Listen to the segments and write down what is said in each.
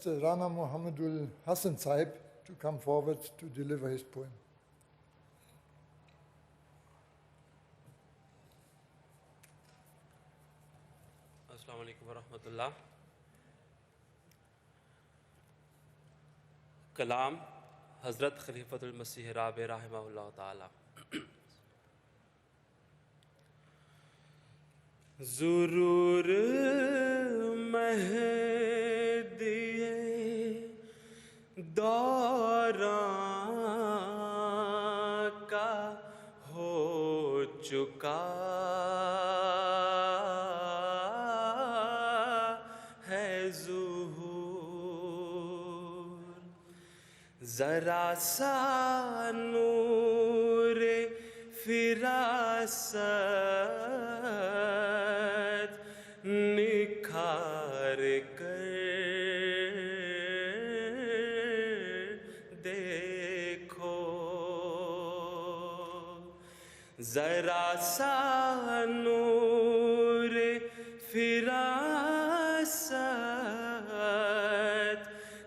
Rana Mohammedul Hassan Sahib to come forward to deliver his poem. السلام علیکم ورحمۃ اللہ. کلام حضرت خلیفۃ المسیح رابع رحمہ اللہ تعالی. ضرور مہدی دوران کا ہو چکا ہے ظہور، ذرا سا نور فراست نکھار کر دیکھو، ذرا سا نور فراست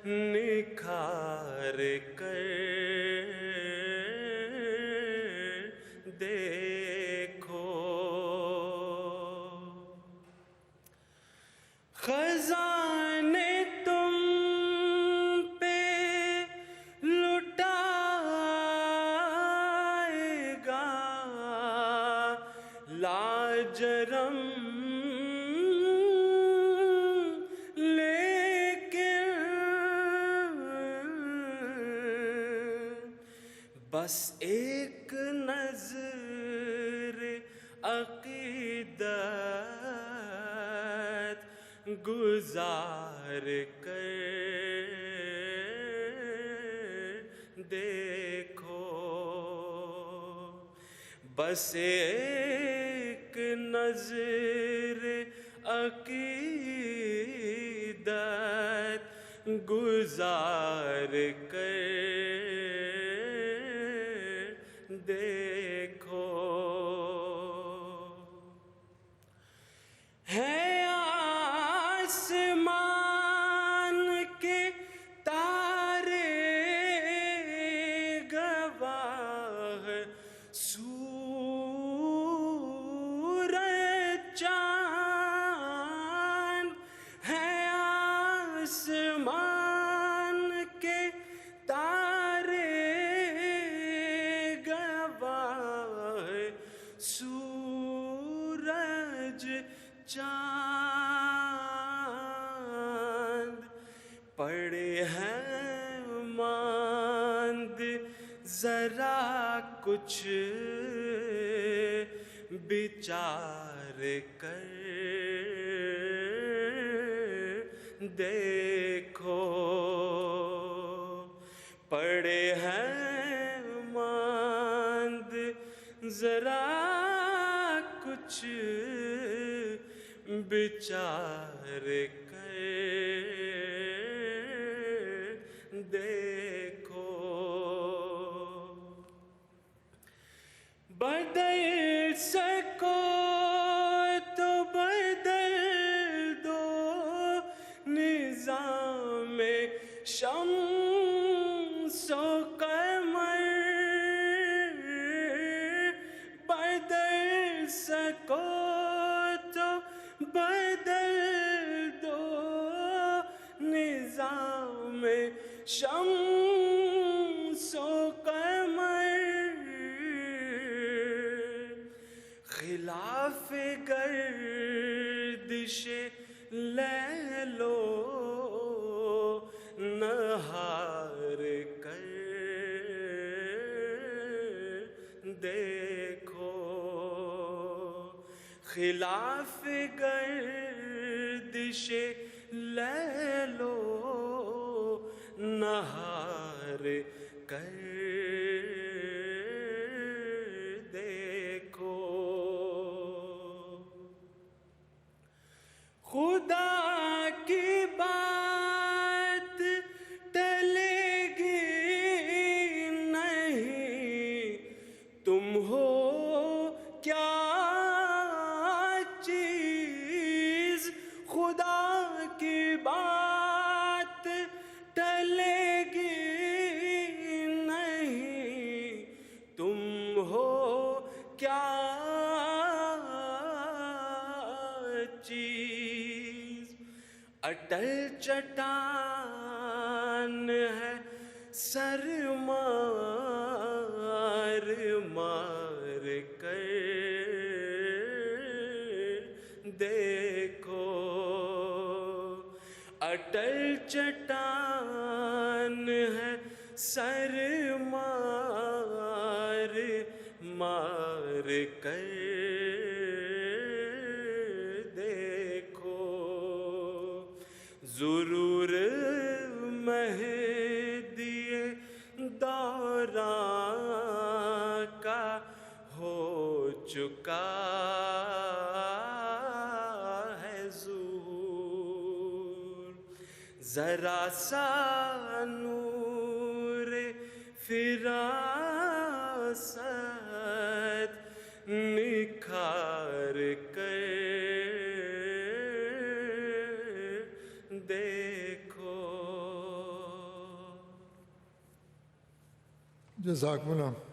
نکھار کر دیکھو. خزانے تم پہ لٹائے گا لاجرم، لیکن بس ایک نظر عقیدت گزار کر دیکھو، بس ایک نظر عقیدت گزار کر دیکھو. ہے آسمان کے تارے گواہ، سورج چاند، ہے آسمان کے تارے گواہ، سورج چاند پڑے ہیں ماند، ذرا کچھ بچار کر دیکھو، پڑے ہیں ماند ذرا کچھ بچار کر دیکھو. بدل سکو تو بدل دو نظام شمس و قمر، بدل سکو تو بدل دو نظام شمس و قمر، خلاف گردش لیل و نہار کر دیکھو، خلاف گردش لیل و نہار کر دیکھو. خدا کی بات ٹلے گی نہیں، تم ہو کیا چیز، خدا کی بات اٹل چٹان ہے سر مار مار کر دیکھو، اٹل چٹان ہے سر مار مار کر دیکھو، ضرور مہدی دوران کا ہو چکا ہے ظہور، ذرا سا نور فراست نکھار کر دیکھو۔ جزاکم اللہ۔